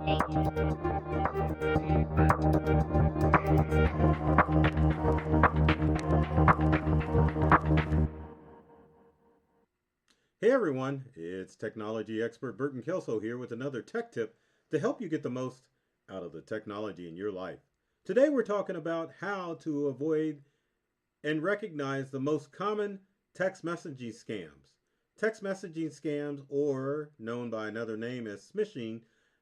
Hey everyone, it's technology expert Burton Kelso here with another tech tip to help you get the most out of the technology in your life. Today we're talking about how to avoid and recognize the most common text messaging scams. Text messaging scams, or known by another name as smishing,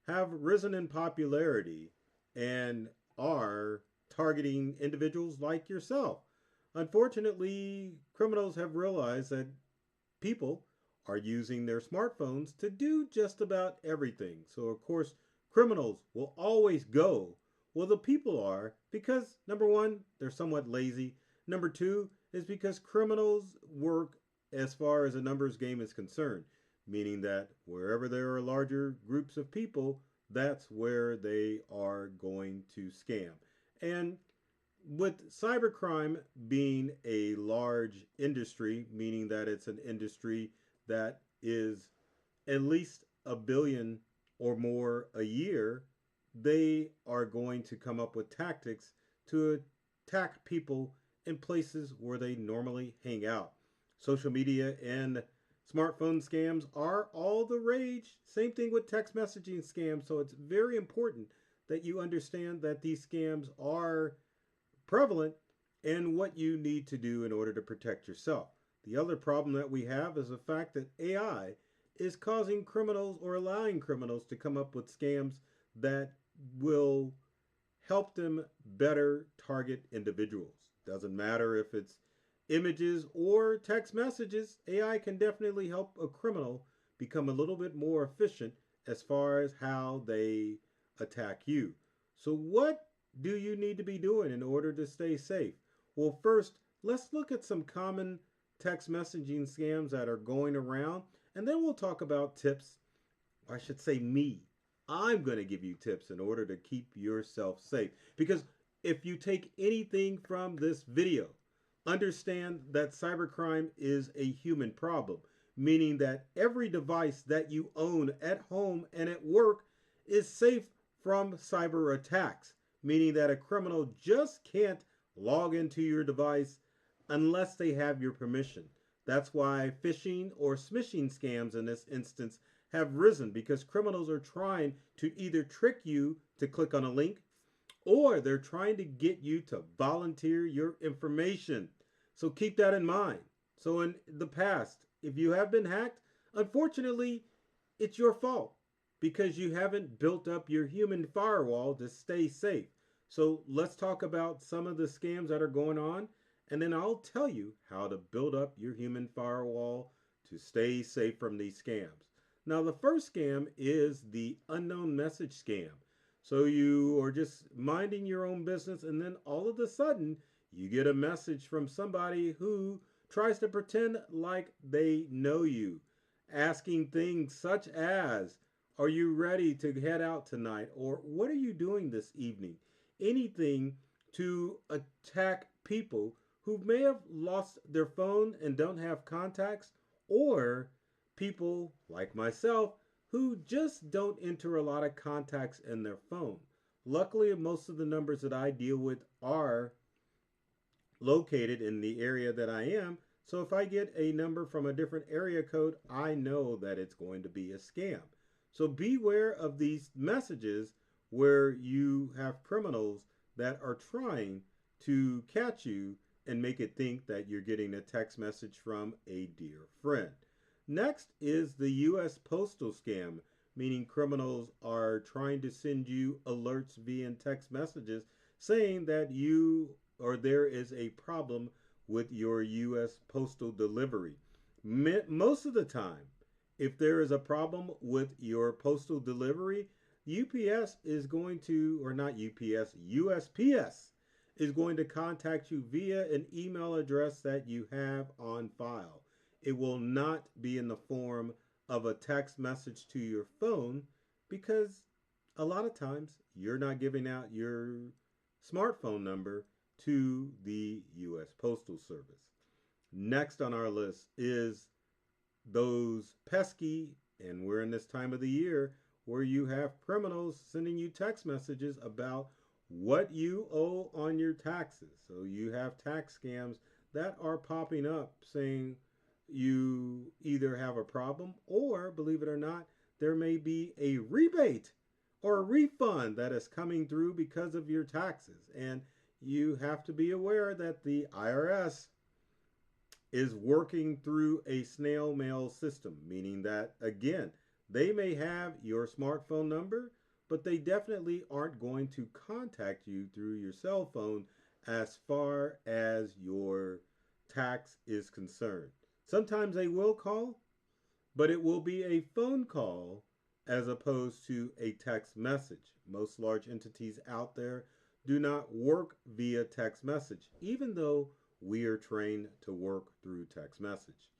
have risen in popularity and are targeting individuals like yourself. Unfortunately, criminals have realized that people are using their smartphones to do just about everything. So, of course, criminals will always go where the people are because, number one, they're somewhat lazy. Number two is because criminals work as far as a numbers game is concerned, meaning that wherever there are larger groups of people, that's where they are going to scam. And with cybercrime being a large industry, meaning that it's an industry that is at least a billion or more a year, they are going to come up with tactics to attack people in places where they normally hang out. Social media and smartphone scams are all the rage. Same thing with text messaging scams. So it's very important that you understand that these scams are prevalent and what you need to do in order to protect yourself. The other problem that we have is the fact that AI is causing criminals or allowing criminals to come up with scams that will help them better target individuals. Doesn't matter if it's images or text messages, AI can definitely help a criminal become a little bit more efficient as far as how they attack you. So, what do you need to be doing in order to stay safe? Well, first, let's look at some common text messaging scams that are going around, and then we'll talk about tips. I should say, me. I'm going to give you tips in order to keep yourself safe. Because if you take anything from this video, understand that cybercrime is a human problem, meaning that every device that you own at home and at work is safe from cyber attacks, meaning that a criminal just can't log into your device unless they have your permission. That's why phishing or smishing scams in this instance have risen because criminals are trying to either trick you to click on a link or they're trying to get you to volunteer your information. So keep that in mind. So in the past, if you have been hacked, unfortunately, it's your fault because you haven't built up your human firewall to stay safe. So let's talk about some of the scams that are going on, and then I'll tell you how to build up your human firewall to stay safe from these scams. Now, the first scam is the unknown message scam. So you are just minding your own business, and then all of a sudden, you get a message from somebody who tries to pretend like they know you, asking things such as, are you ready to head out tonight? Or what are you doing this evening? Anything to attack people who may have lost their phone and don't have contacts, or people like myself who just don't enter a lot of contacts in their phone. Luckily, most of the numbers that I deal with are located in the area that I am. So if I get a number from a different area code, I know that it's going to be a scam. So beware of these messages where you have criminals that are trying to catch you and make it think that you're getting a text message from a dear friend. Next is the U.S. postal scam, meaning criminals are trying to send you alerts via text messages saying that you or there is a problem with your U.S. postal delivery. Most of the time, if there is a problem with your postal delivery, UPS is going to, or not UPS, USPS is going to contact you via an email address that you have on file. It will not be in the form of a text message to your phone because a lot of times you're not giving out your smartphone number to the U.S. Postal Service. Next on our list is those pesky, and we're in this time of the year where you have criminals sending you text messages about what you owe on your taxes. So you have tax scams that are popping up saying you either have a problem or, believe it or not, there may be a rebate or a refund that is coming through because of your taxes. And you have to be aware that the IRS is working through a snail mail system, meaning that, again, they may have your smartphone number, but they definitely aren't going to contact you through your cell phone as far as your tax is concerned. Sometimes they will call, but it will be a phone call as opposed to a text message. Most large entities out there do not work via text message, even though we are trained to work through text message.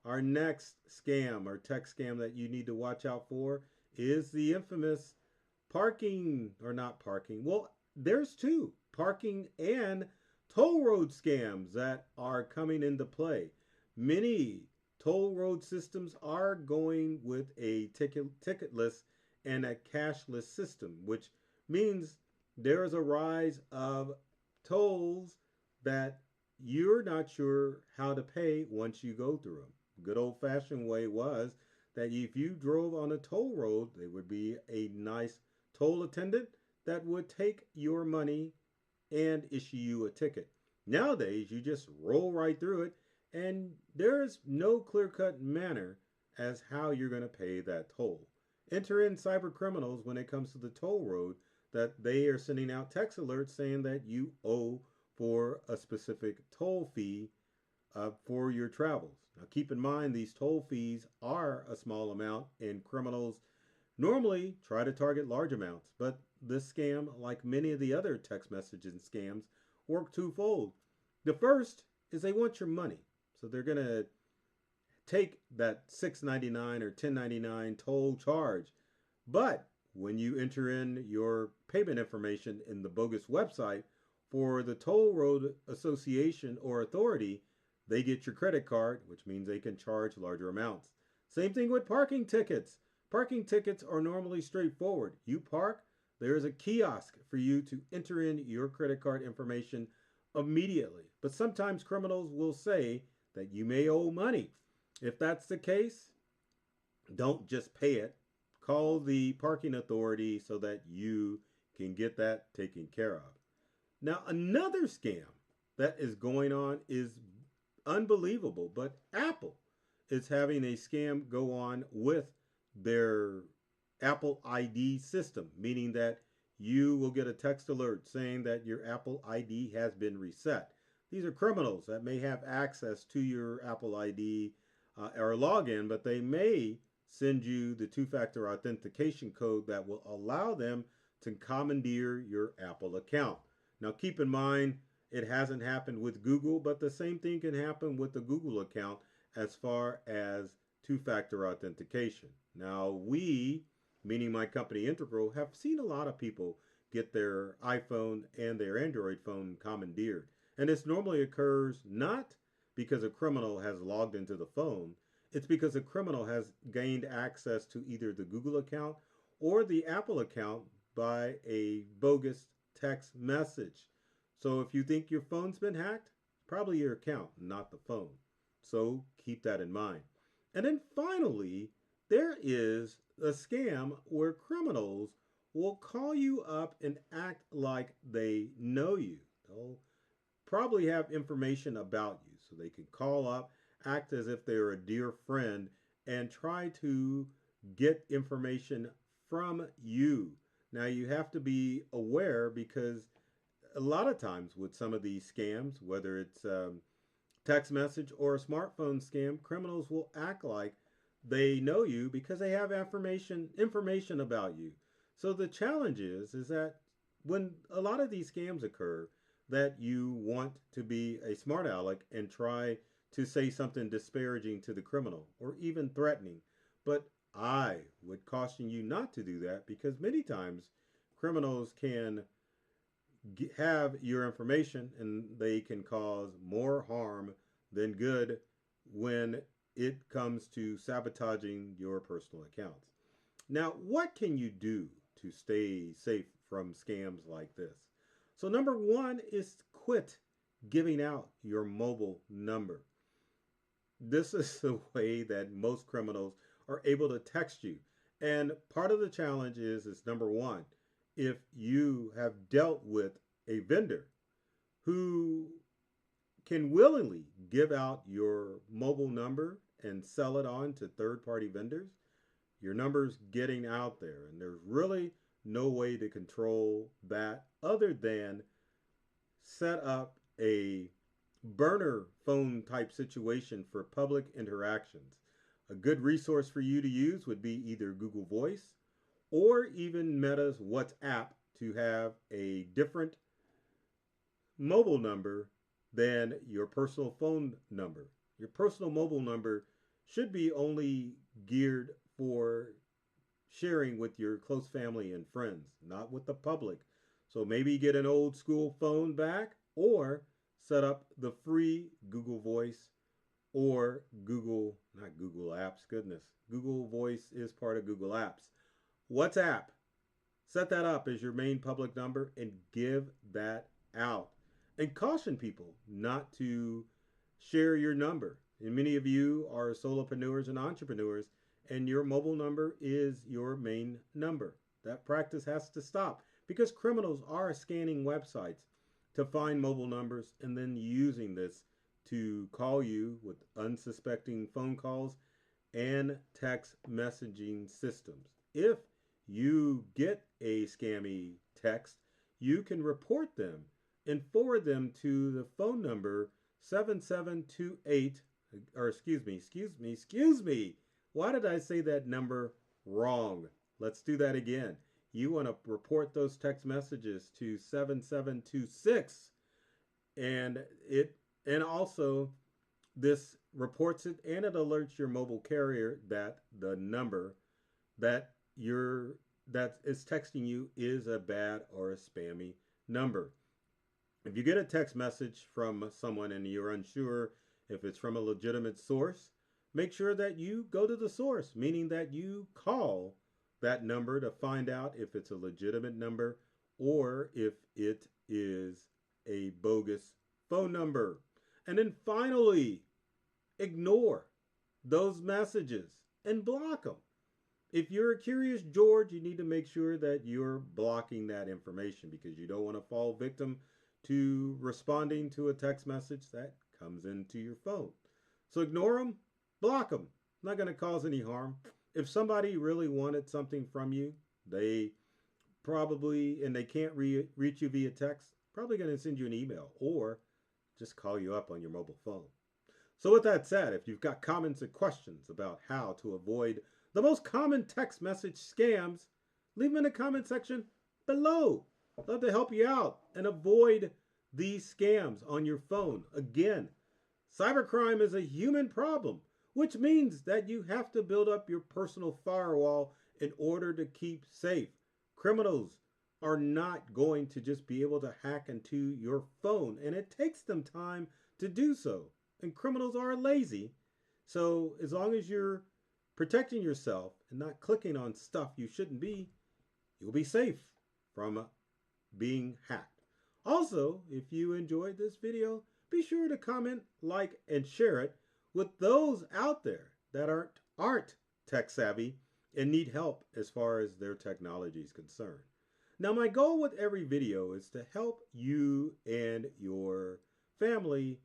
Our next scam or text scam that you need to watch out for is the infamous parking, or not parking. Well, there's two parking and toll road scams that are coming into play. Many toll road systems are going with a ticketless and a cashless system, which means there is a rise of tolls that you're not sure how to pay once you go through them. Good old fashioned way was that if you drove on a toll road, there would be a nice toll attendant that would take your money and issue you a ticket. Nowadays, you just roll right through it, and there's no clear cut manner as how you're going to pay that toll. Enter in cyber criminals when it comes to the toll road that they are sending out text alerts saying that you owe for a specific toll fee for your travels. Now, keep in mind, these toll fees are a small amount, and criminals normally try to target large amounts. But this scam, like many of the other text messaging scams, work twofold. The first is they want your money. So they're going to take that $6.99 or $10.99 toll charge. But when you enter in your payment information in the bogus website for the toll road association or authority, they get your credit card, which means they can charge larger amounts. Same thing with parking tickets. Parking tickets are normally straightforward. You park, there's a kiosk for you to enter in your credit card information immediately. But sometimes criminals will say that you may owe money. If that's the case, don't just pay it. Call the parking authority so that you can get that taken care of. Now, another scam that is going on is unbelievable, but Apple is having a scam go on with their Apple ID system, meaning that you will get a text alert saying that your Apple ID has been reset. These are criminals that may have access to your Apple ID or login, but they may send you the two-factor authentication code that will allow them to commandeer your Apple account. Now, keep in mind, it hasn't happened with Google, but the same thing can happen with the Google account as far as two-factor authentication. Now, we, meaning my company Integral, have seen a lot of people get their iPhone and their Android phone commandeered. And this normally occurs not because a criminal has logged into the phone. It's because a criminal has gained access to either the Google account or the Apple account by a bogus text message. So if you think your phone's been hacked, probably your account, not the phone. So keep that in mind. And then finally, there is a scam where criminals will call you up and act like they know you. They'll probably have information about you. So they can call up, act as if they're a dear friend, and try to get information from you. Now, you have to be aware because a lot of times with some of these scams, whether it's text message or a smartphone scam, criminals will act like they know you because they have information about you. So the challenge is that when a lot of these scams occur, that you want to be a smart aleck and try to say something disparaging to the criminal or even threatening. But I would caution you not to do that because many times criminals can have your information and they can cause more harm than good when it comes to sabotaging your personal accounts. Now, what can you do to stay safe from scams like this? So, number one is quit giving out your mobile number. This is the way that most criminals are able to text you. And part of the challenge is number one, if you have dealt with a vendor who can willingly give out your mobile number and sell it on to third party vendors, your number's getting out there. And there's really no way to control that other than set up a burner phone type situation for public interactions. A good resource for you to use would be either Google Voice or even Meta's WhatsApp to have a different mobile number than your personal phone number. Your personal mobile number should be only geared for sharing with your close family and friends, not with the public. So maybe get an old school phone back or set up the free Google Voice or not Google Apps, goodness. Google Voice is part of Google Apps. WhatsApp, set that up as your main public number and give that out. And caution people not to share your number. And many of you are solopreneurs and entrepreneurs, and your mobile number is your main number. That practice has to stop because criminals are scanning websites to find mobile numbers and then using this to call you with unsuspecting phone calls and text messaging systems. If you get a scammy text, you can report them and forward them to the phone number 7728, or excuse me. Why did I say that number wrong? Let's do that again. You want to report those text messages to 7726, and also this reports it and it alerts your mobile carrier that the number that is texting you is a bad or a spammy number. If you get a text message from someone and you're unsure if it's from a legitimate source, make sure that you go to the source, meaning that you call that number to find out if it's a legitimate number or if it is a bogus phone number. And then finally, ignore those messages and block them. If you're a curious George, you need to make sure that you're blocking that information because you don't want to fall victim to responding to a text message that comes into your phone. So ignore them, block them. Not going to cause any harm. If somebody really wanted something from you, they probably, and they can't reach you via text, probably going to send you an email or just call you up on your mobile phone. So with that said, if you've got comments and questions about how to avoid the most common text message scams, leave them in the comment section below. I'd love to help you out and avoid these scams on your phone. Again, cybercrime is a human problem, which means that you have to build up your personal firewall in order to keep safe. Criminals are not going to just be able to hack into your phone, and it takes them time to do so. And criminals are lazy. So as long as you're protecting yourself and not clicking on stuff you shouldn't be, you'll be safe from being hacked. Also, if you enjoyed this video, be sure to comment, like, and share it with those out there that aren't tech savvy and need help as far as their technology is concerned. Now, my goal with every video is to help you and your family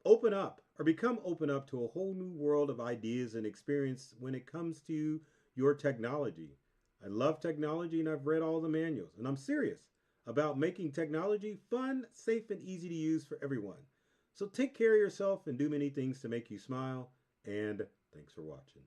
open up or become open up to a whole new world of ideas and experience when it comes to your technology. I love technology and I've read all the manuals, and I'm serious about making technology fun, safe, and easy to use for everyone. So take care of yourself and do many things to make you smile, and thanks for watching.